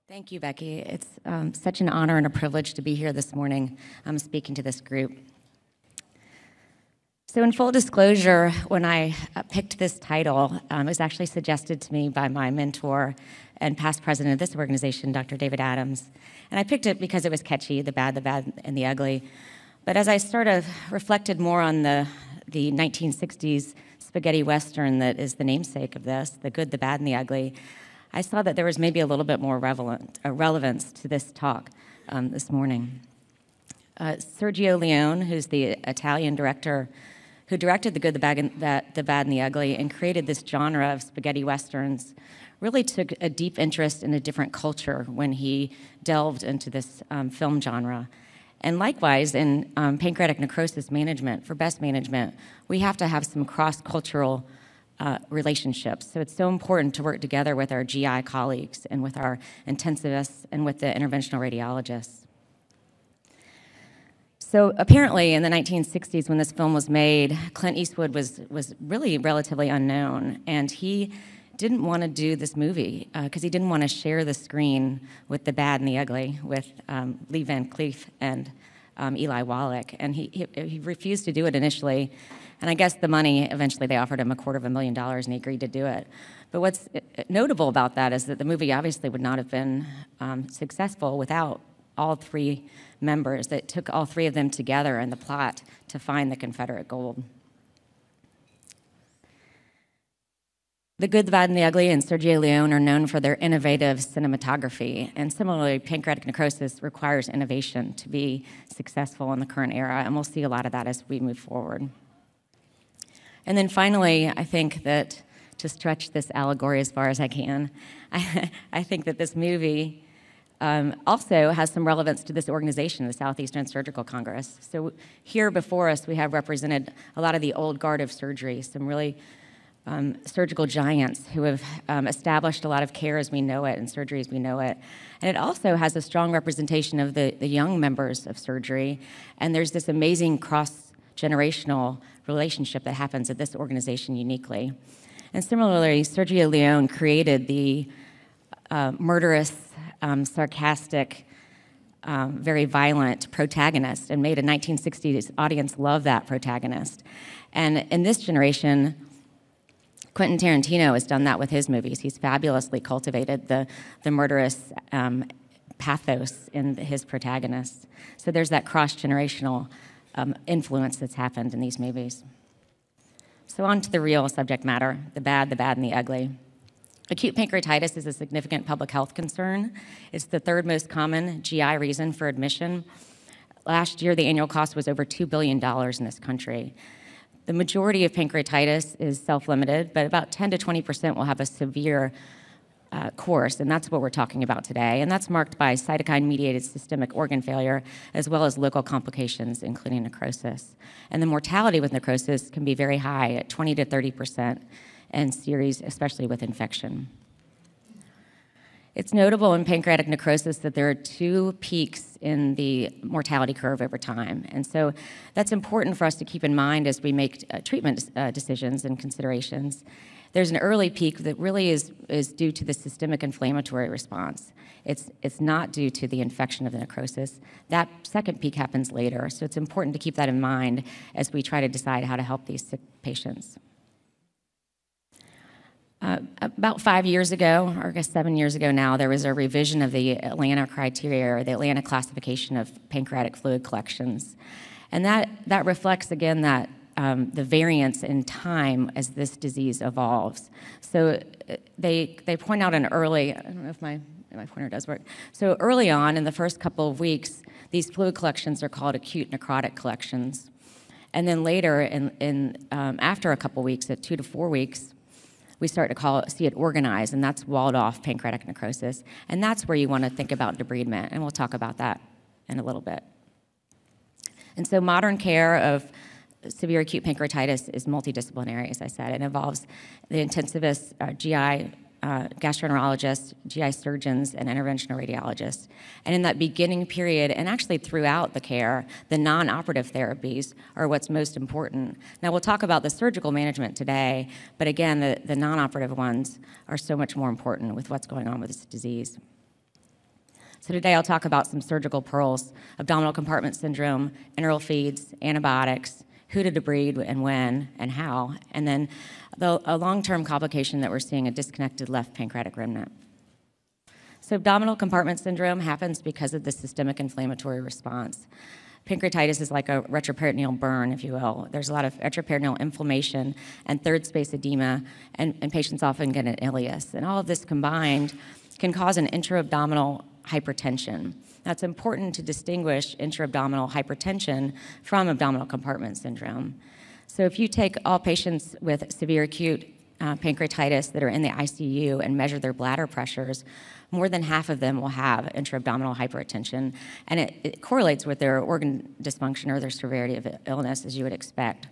Thank you, Becky. It's such an honor and a privilege to be here this morning speaking to this group. So in full disclosure, when I picked this title, it was actually suggested to me by my mentor and past president of this organization, Dr. David Adams. And I picked it because it was catchy, the bad, and the ugly. But as I sort of reflected more on the 1960s spaghetti Western that is the namesake of this, the good, the bad, and the ugly, I saw that there was maybe a little bit more relevance to this talk this morning. Sergio Leone, who's the Italian director who directed The Good, the Bad, and the Ugly and created this genre of spaghetti Westerns, really took a deep interest in a different culture when he delved into this film genre. And likewise, in pancreatic necrosis management, for best management, we have to have some cross-cultural relationships. So it's so important to work together with our GI colleagues and with our intensivists and with the interventional radiologists. So apparently in the 1960s when this film was made, Clint Eastwood was really relatively unknown, and he didn't want to do this movie because he didn't want to share the screen with the bad and the ugly, with Lee Van Cleef and Eli Wallach, and he refused to do it initially. And I guess the money, eventually they offered him $250,000 and he agreed to do it. But what's notable about that is that the movie obviously would not have been successful without all three members. It took all three of them together in the plot to find the Confederate gold. The Good, the Bad, and the Ugly and Sergio Leone are known for their innovative cinematography, and similarly, pancreatic necrosis requires innovation to be successful in the current era, and we'll see a lot of that as we move forward. And then finally, I think that, to stretch this allegory as far as I can, I think that this movie also has some relevance to this organization, the Southeastern Surgical Congress. So here before us, we have represented a lot of the old guard of surgery, some really surgical giants who have established a lot of care as we know it and surgery as we know it. And it also has a strong representation of the young members of surgery, and there's this amazing cross-generational relationship that happens at this organization uniquely. And similarly, Sergio Leone created the murderous, sarcastic, very violent protagonist and made a 1960s audience love that protagonist. And in this generation, Quentin Tarantino has done that with his movies. He's fabulously cultivated the murderous pathos in his protagonists. So there's that cross-generational influence that's happened in these movies. So on to the real subject matter, the bad, and the ugly. Acute pancreatitis is a significant public health concern. It's the third most common GI reason for admission. Last year, the annual cost was over $2 billion in this country. The majority of pancreatitis is self-limited, but about 10 to 20% will have a severe course, and that's what we're talking about today. And that's marked by cytokine-mediated systemic organ failure, as well as local complications, including necrosis. And the mortality with necrosis can be very high, at 20 to 30%, and series, especially with infection. It's notable in pancreatic necrosis that there are two peaks in the mortality curve over time. And so that's important for us to keep in mind as we make treatment decisions and considerations. There's an early peak that really is due to the systemic inflammatory response. It's not due to the infection of the necrosis. That second peak happens later, so it's important to keep that in mind as we try to decide how to help these sick patients. About 5 years ago, or I guess 7 years ago now, there was a revision of the Atlanta criteria, or the Atlanta classification of pancreatic fluid collections. And that reflects, again, that the variance in time as this disease evolves. So they point out an early, I don't know if my pointer does work. So early on, in the first couple of weeks, these fluid collections are called acute necrotic collections. And then later, after a couple weeks, at 2 to 4 weeks, we start to see it organized, and that's walled off pancreatic necrosis. And that's where you want to think about debridement, and we'll talk about that in a little bit. And so modern care of severe acute pancreatitis is multidisciplinary, as I said. It involves the intensivists, GI, gastroenterologists, GI surgeons, and interventional radiologists. And in that beginning period, and actually throughout the care, the non-operative therapies are what's most important. Now, we'll talk about the surgical management today, but again, the non-operative ones are so much more important with what's going on with this disease. So today I'll talk about some surgical pearls: abdominal compartment syndrome, enteral feeds, antibiotics, who to debride and when and how, and then a long-term complication that we're seeing, a disconnected left pancreatic remnant. So abdominal compartment syndrome happens because of the systemic inflammatory response. Pancreatitis is like a retroperitoneal burn, if you will. There's a lot of retroperitoneal inflammation and third space edema, and patients often get an ileus. And all of this combined can cause an intra-abdominal hypertension. Now, it's important to distinguish intra-abdominal hypertension from abdominal compartment syndrome. So if you take all patients with severe acute pancreatitis that are in the ICU and measure their bladder pressures, more than half of them will have intra-abdominal hypertension, and it correlates with their organ dysfunction or their severity of illness, as you would expect.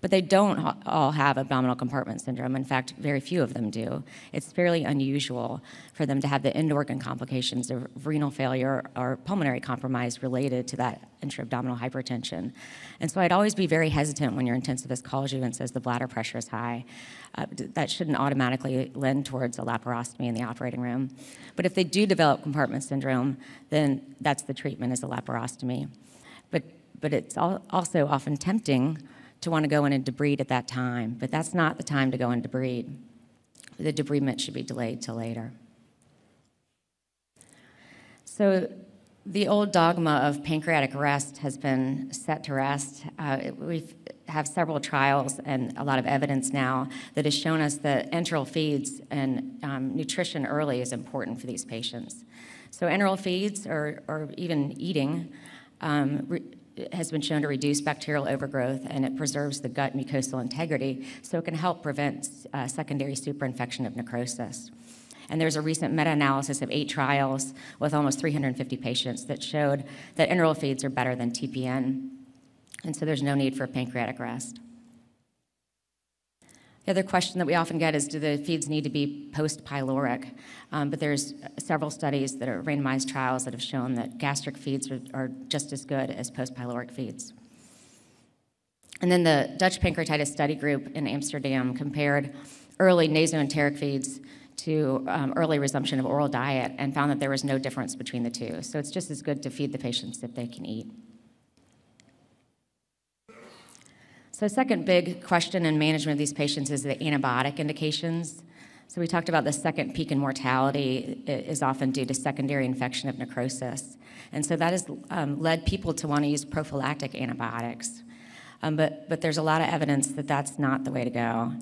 But they don't all have abdominal compartment syndrome. In fact, very few of them do. It's fairly unusual for them to have the end organ complications of renal failure or pulmonary compromise related to that intra-abdominal hypertension. And so I'd always be very hesitant when your intensivist calls you and says the bladder pressure is high. That shouldn't automatically lend towards a laparostomy in the operating room. But if they do develop compartment syndrome, then that's the treatment, is a laparostomy. But it's also often tempting to want to go in and debride at that time, but that's not the time to go and debride. The debridement should be delayed till later. So the old dogma of pancreatic rest has been set to rest. We have several trials and a lot of evidence now that has shown us that enteral feeds and nutrition early is important for these patients. So enteral feeds or even eating has been shown to reduce bacterial overgrowth, and it preserves the gut mucosal integrity, so it can help prevent secondary superinfection of necrosis. And there's a recent meta-analysis of 8 trials with almost 350 patients that showed that enteral feeds are better than TPN, and so there's no need for pancreatic rest. The other question that we often get is, do the feeds need to be post-pyloric? But there's several studies that are randomized trials that have shown that gastric feeds are just as good as post-pyloric feeds. And then the Dutch Pancreatitis Study Group in Amsterdam compared early nasoenteric feeds to early resumption of oral diet and found that there was no difference between the two. So it's just as good to feed the patients if they can eat. So second big question in management of these patients is the antibiotic indications. So we talked about the second peak in mortality is often due to secondary infection of necrosis. And so that has led people to want to use prophylactic antibiotics. But there's a lot of evidence that that's not the way to go.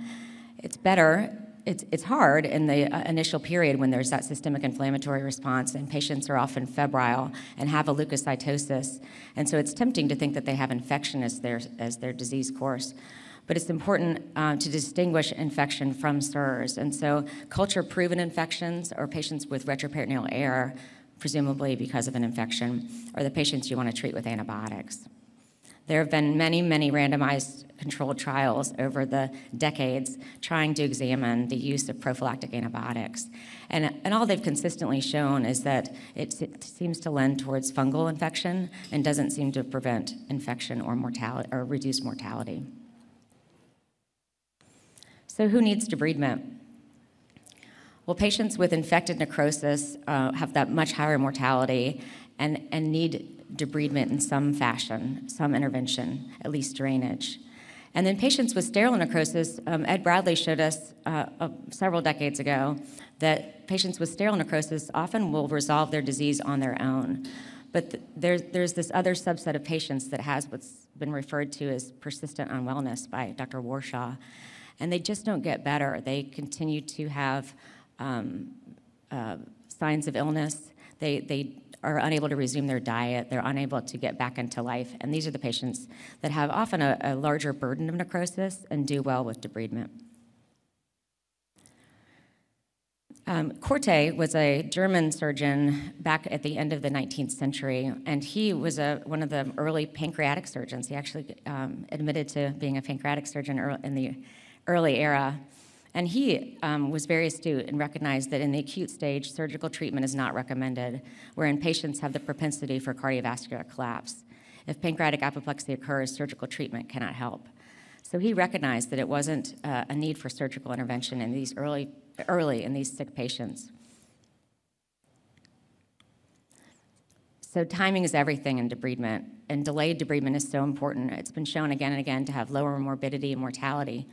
It's better. It's hard in the initial period when there's that systemic inflammatory response, and patients are often febrile and have a leukocytosis, and so it's tempting to think that they have infection as their disease course. But it's important to distinguish infection from SIRS, and so culture-proven infections or patients with retroperitoneal error, presumably because of an infection, are the patients you want to treat with antibiotics. There have been many, many randomized controlled trials over the decades trying to examine the use of prophylactic antibiotics. And all they've consistently shown is that it seems to lend towards fungal infection and doesn't seem to prevent infection or mortality or reduce mortality. So who needs debridement? Well, patients with infected necrosis have that much higher mortality and need debridement in some fashion, some intervention, at least drainage. And then patients with sterile necrosis, Ed Bradley showed us several decades ago that patients with sterile necrosis often will resolve their disease on their own. But there's this other subset of patients that has what's been referred to as persistent unwellness by Dr. Warshaw, and they just don't get better. They continue to have signs of illness. They are unable to resume their diet, they're unable to get back into life, and these are the patients that have often a larger burden of necrosis and do well with debridement. Korte was a German surgeon back at the end of the 19th century, and he was one of the early pancreatic surgeons. He actually admitted to being a pancreatic surgeon in the early era. And he was very astute and recognized that in the acute stage, surgical treatment is not recommended, wherein patients have the propensity for cardiovascular collapse. If pancreatic apoplexy occurs, surgical treatment cannot help. So he recognized that it wasn't a need for surgical intervention in these early in these sick patients. So timing is everything in debridement, and delayed debridement is so important. It's been shown again and again to have lower morbidity and mortality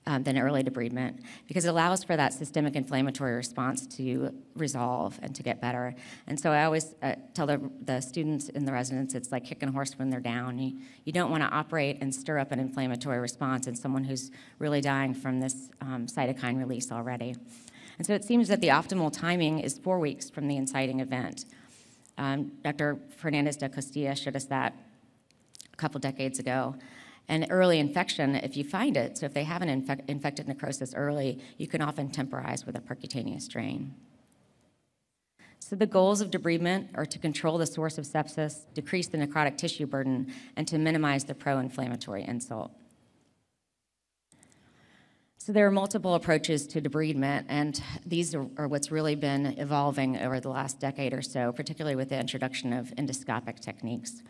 than early debridement, because it allows for that systemic inflammatory response to resolve and to get better. And so I always tell the students in the residence, it's like kicking a horse when they're down. You don't want to operate and stir up an inflammatory response in someone who's really dying from this cytokine release already. And so it seems that the optimal timing is 4 weeks from the inciting event. Dr. Fernandez de Costilla showed us that a couple decades ago. And early infection, if you find it, so if they have an infected necrosis early, you can often temporize with a percutaneous drain. So the goals of debridement are to control the source of sepsis, decrease the necrotic tissue burden, and to minimize the pro-inflammatory insult. So there are multiple approaches to debridement, and these are what's really been evolving over the last decade or so, particularly with the introduction of endoscopic techniques.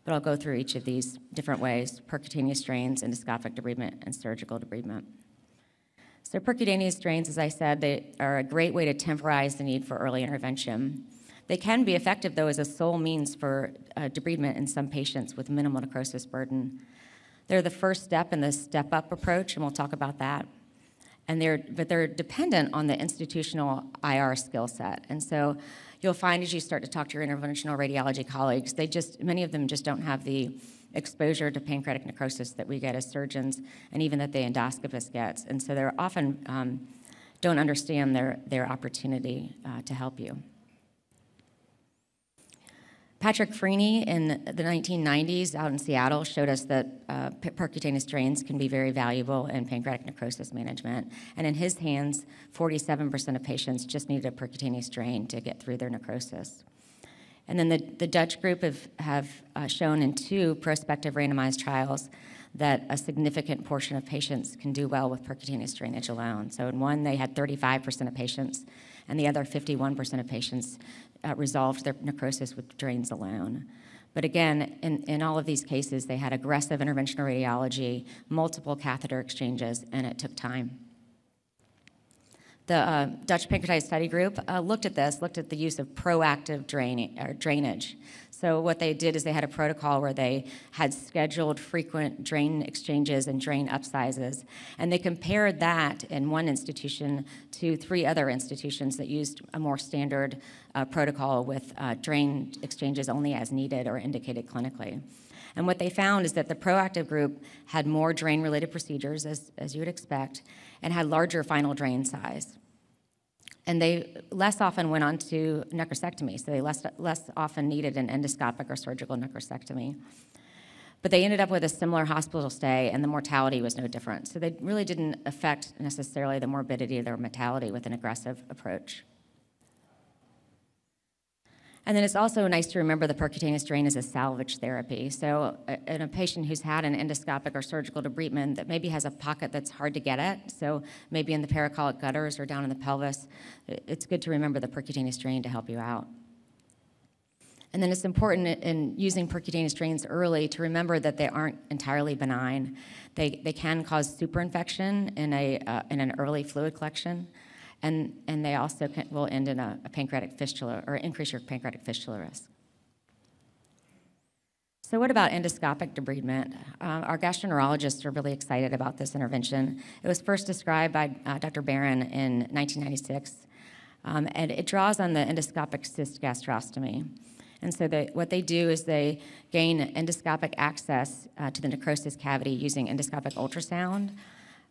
But I'll go through each of these different ways: percutaneous drains, endoscopic debridement, and surgical debridement. So percutaneous drains, as I said, they are a great way to temporize the need for early intervention. They can be effective, though, as a sole means for debridement in some patients with minimal necrosis burden. They're the first step in the step-up approach, and we'll talk about that. But they're dependent on the institutional IR skill set. And so you'll find as you start to talk to your interventional radiology colleagues, many of them just don't have the exposure to pancreatic necrosis that we get as surgeons, and even that the endoscopist gets. And so they're often don't understand their opportunity to help you. Patrick Freeney in the 1990s out in Seattle showed us that percutaneous drains can be very valuable in pancreatic necrosis management. And in his hands, 47% of patients just needed a percutaneous drain to get through their necrosis. And then the Dutch group have shown in 2 prospective randomized trials that a significant portion of patients can do well with percutaneous drainage alone. So in one, they had 35% of patients, and the other 51% of patients resolved their necrosis with drains alone. But again, in all of these cases, they had aggressive interventional radiology, multiple catheter exchanges, and it took time. The Dutch Pancreatitis Study Group looked at the use of proactive drainage. So what they did is they had a protocol where they had scheduled frequent drain exchanges and drain upsizes, and they compared that in one institution to 3 other institutions that used a more standard protocol with drain exchanges only as needed or indicated clinically. And what they found is that the proactive group had more drain-related procedures, as you would expect, and had larger final drain size. And they less often went on to necrosectomy, so they less often needed an endoscopic or surgical necrosectomy. But they ended up with a similar hospital stay, and the mortality was no different. So they really didn't affect necessarily the morbidity or the mortality with an aggressive approach. And then it's also nice to remember the percutaneous drain is a salvage therapy. So in a patient who's had an endoscopic or surgical debridement that maybe has a pocket that's hard to get at, so maybe in the paracolic gutters or down in the pelvis, it's good to remember the percutaneous drain to help you out. And then it's important in using percutaneous drains early to remember that they aren't entirely benign. They can cause superinfection in an early fluid collection. And they also will end in a pancreatic fistula or increase your pancreatic fistula risk. So what about endoscopic debridement? Our gastroenterologists are really excited about this intervention. It was first described by Dr. Barron in 1996, and it draws on the endoscopic cyst gastrostomy. And so what they do is they gain endoscopic access to the necrosis cavity using endoscopic ultrasound.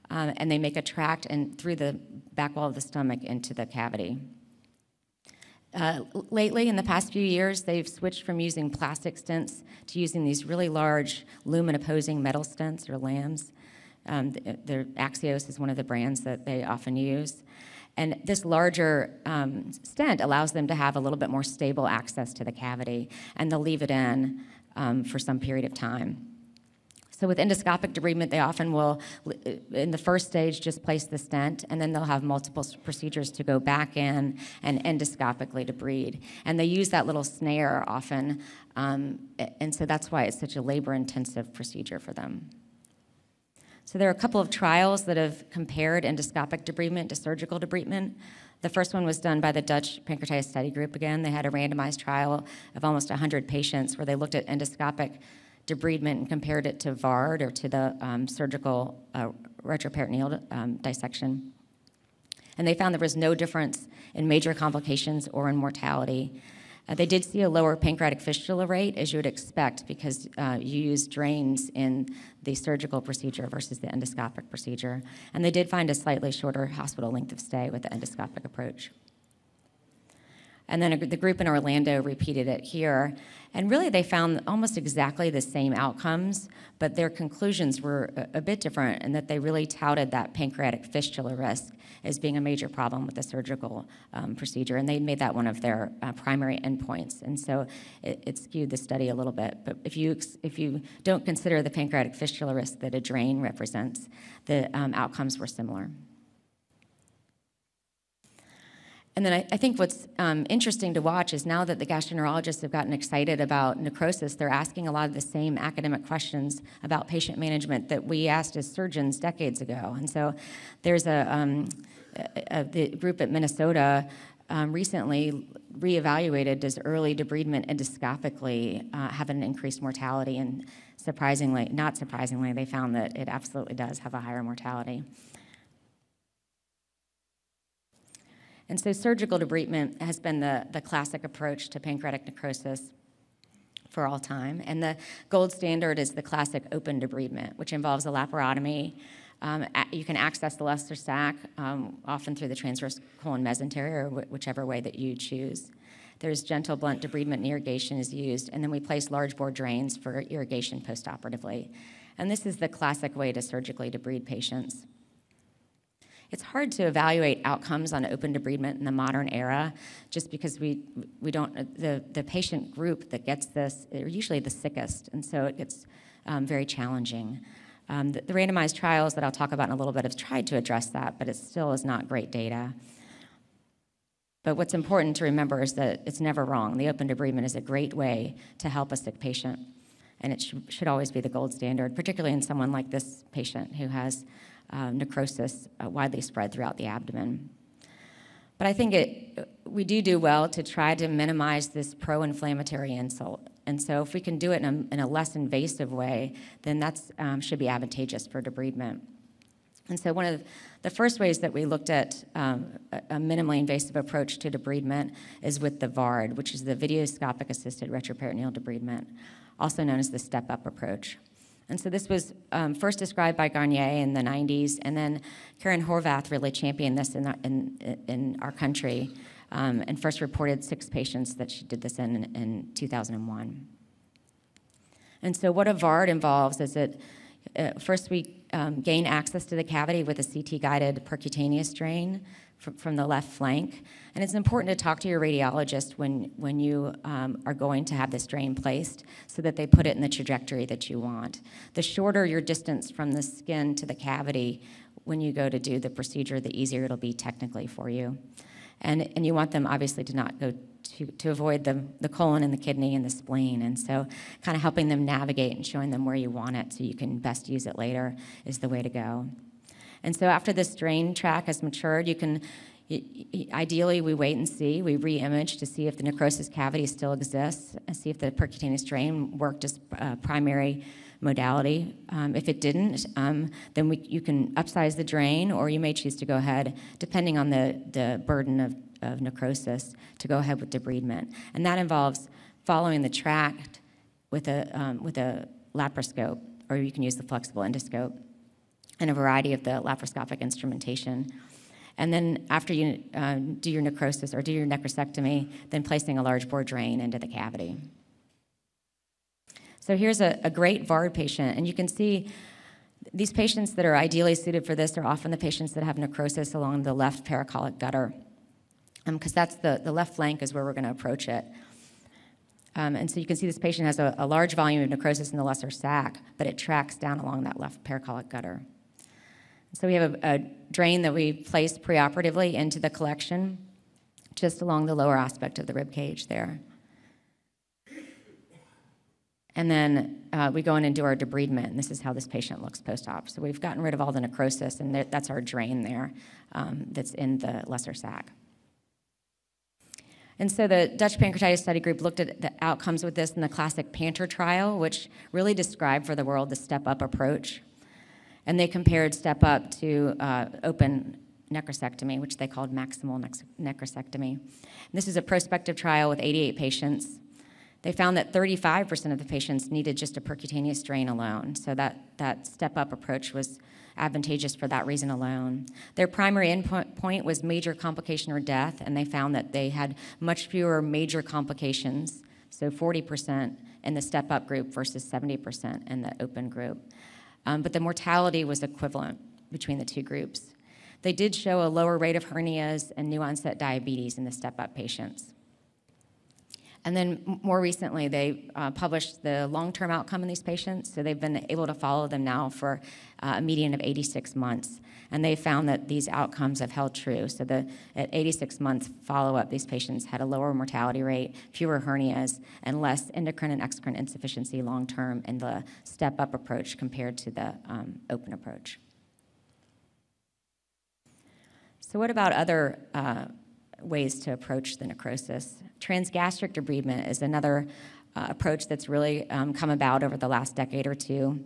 And they make a tract and through the back wall of the stomach into the cavity. Lately, in the past few years, they've switched from using plastic stents to using these really large lumen-opposing metal stents or LAMs. Their Axios is one of the brands that they often use. And this larger stent allows them to have a little bit more stable access to the cavity, and they'll leave it in for some period of time. So with endoscopic debridement, they often will, in the first stage, just place the stent, and then they'll have multiple procedures to go back in and endoscopically debride. And they use that little snare often, and so that's why it's such a labor-intensive procedure for them. So there are a couple of trials that have compared endoscopic debridement to surgical debridement. The first one was done by the Dutch Pancreatitis Study Group again. They had a randomized trial of almost 100 patients where they looked at endoscopic debridement and compared it to VARD, or to the surgical retroperitoneal dissection. And they found there was no difference in major complications or in mortality. They did see a lower pancreatic fistula rate, as you would expect, because you use drains in the surgical procedure versus the endoscopic procedure. And they did find a slightly shorter hospital length of stay with the endoscopic approach. And then the group in Orlando repeated it here. And really, they found almost exactly the same outcomes, but their conclusions were a bit different in that they really touted that pancreatic fistula risk as being a major problem with the surgical procedure. And they made that one of their primary endpoints. And so it skewed the study a little bit. But if you don't consider the pancreatic fistula risk that a drain represents, the outcomes were similar. And then I think what's interesting to watch is now that the gastroenterologists have gotten excited about necrosis, they're asking a lot of the same academic questions about patient management that we asked as surgeons decades ago. And so there's the group at Minnesota recently reevaluated, does early debridement endoscopically have an increased mortality? And surprisingly, not surprisingly, they found that it absolutely does have a higher mortality. And so surgical debridement has been the classic approach to pancreatic necrosis for all time. And the gold standard is the classic open debridement, which involves a laparotomy. You can access the lesser sac, often through the transverse colon mesentery, or whichever way that you choose. There's gentle blunt debridement and irrigation is used, and then we place large bore drains for irrigation postoperatively. And this is the classic way to surgically debride patients. It's hard to evaluate outcomes on open debridement in the modern era, just because we don't, the patient group that gets this are usually the sickest, and so it gets very challenging. The randomized trials that I'll talk about in a little bit have tried to address that, but it still is not great data. But what's important to remember is that it's never wrong. The open debridement is a great way to help a sick patient, and it should always be the gold standard, particularly in someone like this patient who has necrosis widely spread throughout the abdomen. But I think we do well to try to minimize this pro-inflammatory insult. And so if we can do it in a less invasive way, then that should be advantageous for debridement. And so one of the first ways that we looked at a minimally invasive approach to debridement is with the VARD, which is the videoscopic assisted retroperitoneal debridement, also known as the step-up approach. And so this was first described by Garnier in the 90s, and then Karen Horvath really championed this in our country, and first reported 6 patients that she did this in 2001. And so what a VARD involves is that first we gain access to the cavity with a CT-guided percutaneous drain from the left flank. And it's important to talk to your radiologist when you are going to have this drain placed so that they put it in the trajectory that you want. The shorter your distance from the skin to the cavity when you go to do the procedure, the easier it'll be technically for you. And you want them obviously to not go to avoid the colon and the kidney and the spleen. And so kind of helping them navigate and showing them where you want it so you can best use it later is the way to go. And so after this drain track has matured, ideally we wait and see. We re-image to see if the necrosis cavity still exists and see if the percutaneous drain worked as primary modality. If it didn't, then you can upsize the drain, or you may choose to go ahead, depending on the burden of necrosis, to go ahead with debridement. And that involves following the tract with a laparoscope, or you can use the flexible endoscope, and a variety of the laparoscopic instrumentation. And then after you do your necrosis or do your necrosectomy, then placing a large bore drain into the cavity. So here's a great VARD patient, and you can see these patients that are ideally suited for this are often the patients that have necrosis along the left paracolic gutter, because that's the left flank is where we're going to approach it. And so you can see this patient has a large volume of necrosis in the lesser sac, but it tracks down along that left paracolic gutter. So we have a drain that we place preoperatively into the collection, just along the lower aspect of the rib cage there. And then we go in and do our debridement, and this is how this patient looks post-op. So we've gotten rid of all the necrosis, and that's our drain there that's in the lesser sac. And so the Dutch pancreatitis study group looked at the outcomes with this in the classic PANTER trial, which really described for the world the step-up approach. And they compared step-up to open necrosectomy, which they called maximal necrosectomy. And this is a prospective trial with 88 patients. They found that 35% of the patients needed just a percutaneous drain alone, so that step-up approach was advantageous for that reason alone. Their primary endpoint was major complication or death, and they found that they had much fewer major complications, so 40% in the step-up group versus 70% in the open group. But the mortality was equivalent between the two groups. They did show a lower rate of hernias and new onset diabetes in the step-up patients. And then more recently, they published the long-term outcome in these patients. So they've been able to follow them now for a median of 86 months. And they found that these outcomes have held true. So at 86 months follow-up, these patients had a lower mortality rate, fewer hernias, and less endocrine and exocrine insufficiency long-term in the step-up approach compared to the open approach. So what about other ways to approach the necrosis? Transgastric debridement is another approach that's really come about over the last decade or two,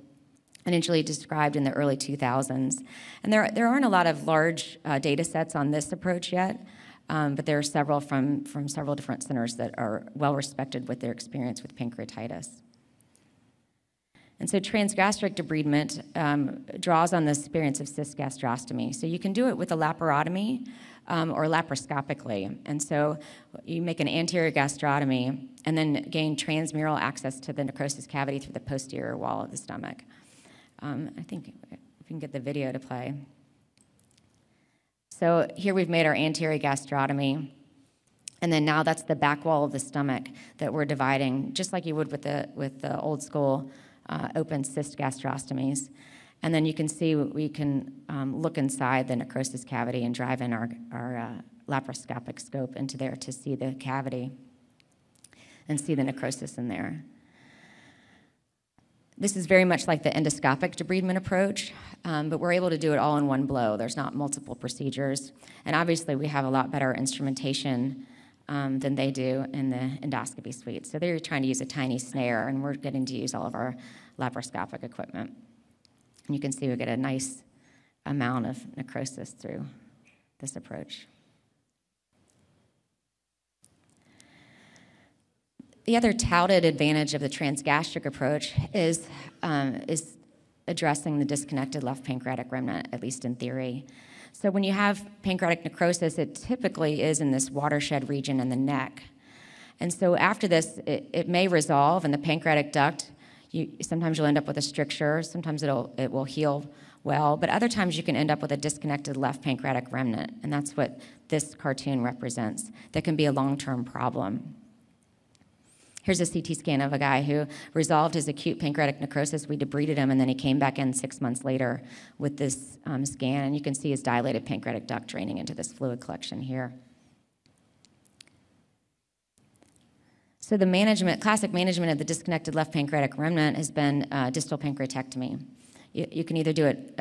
initially described in the early 2000s. And there aren't a lot of large data sets on this approach yet, but there are several from several different centers that are well respected with their experience with pancreatitis. And so transgastric debridement draws on the experience of SESC gastrostomy. So you can do it with a laparotomy or laparoscopically. And so you make an anterior gastrotomy and then gain transmural access to the necrosis cavity through the posterior wall of the stomach. I think if we can get the video to play. So here we've made our anterior gastrotomy. And then now that's the back wall of the stomach that we're dividing, just like you would with the old school open cyst gastrostomies. And then you can see we can look inside the necrosis cavity and drive in our laparoscopic scope into there to see the cavity and see the necrosis in there. This is very much like the endoscopic debridement approach, but we're able to do it all in one blow. There's not multiple procedures. And obviously we have a lot better instrumentation than they do in the endoscopy suite. So they're trying to use a tiny snare, and we're getting to use all of our laparoscopic equipment. And you can see we get a nice amount of necrosis through this approach. The other touted advantage of the transgastric approach is addressing the disconnected left pancreatic remnant, at least in theory. So when you have pancreatic necrosis, it typically is in this watershed region in the neck. And so after this, it may resolve in the pancreatic duct. Sometimes you'll end up with a stricture, sometimes it will heal well, but other times you can end up with a disconnected left pancreatic remnant, and that's what this cartoon represents. That can be a long-term problem. Here's a CT scan of a guy who resolved his acute pancreatic necrosis. We debrided him, and then he came back in 6 months later with this scan, and you can see his dilated pancreatic duct draining into this fluid collection here. So the classic management of the disconnected left pancreatic remnant has been distal pancreatectomy. You can either do it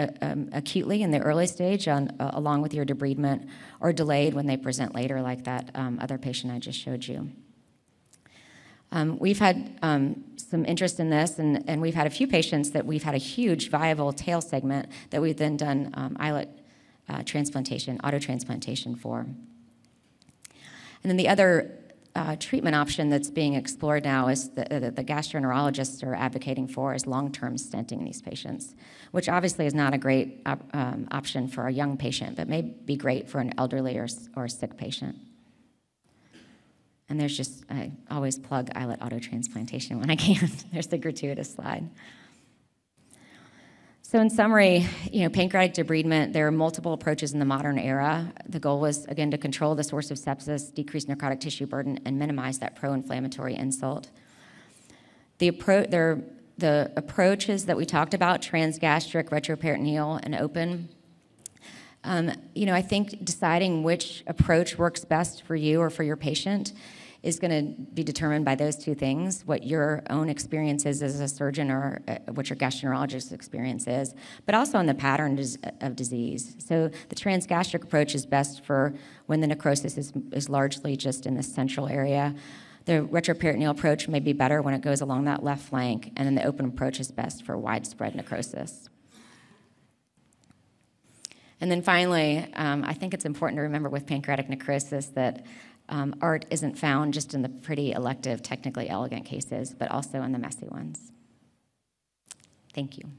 acutely in the early stage along with your debridement, or delayed when they present later, like that other patient I just showed you. We've had some interest in this, and we've had a few patients that we've had a huge viable tail segment that we've then done islet transplantation, autotransplantation for. And then the other treatment option that's being explored now is the gastroenterologists are advocating for is long-term stenting in these patients, which obviously is not a great option for a young patient, but may be great for an elderly or sick patient. And I always plug islet autotransplantation when I can. There's the gratuitous slide. So in summary, pancreatic debridement, there are multiple approaches in the modern era. The goal was, again, to control the source of sepsis, decrease necrotic tissue burden, and minimize that pro-inflammatory insult. The approaches that we talked about, transgastric, retroperitoneal, and open, I think deciding which approach works best for you or for your patient is going to be determined by those two things, what your own experience is as a surgeon or what your gastroenterologist's experience is, but also on the pattern of disease. So the transgastric approach is best for when the necrosis is largely just in the central area. The retroperitoneal approach may be better when it goes along that left flank, and then the open approach is best for widespread necrosis. And then finally, I think it's important to remember with pancreatic necrosis that art isn't found just in the pretty elective, technically elegant cases, but also in the messy ones. Thank you.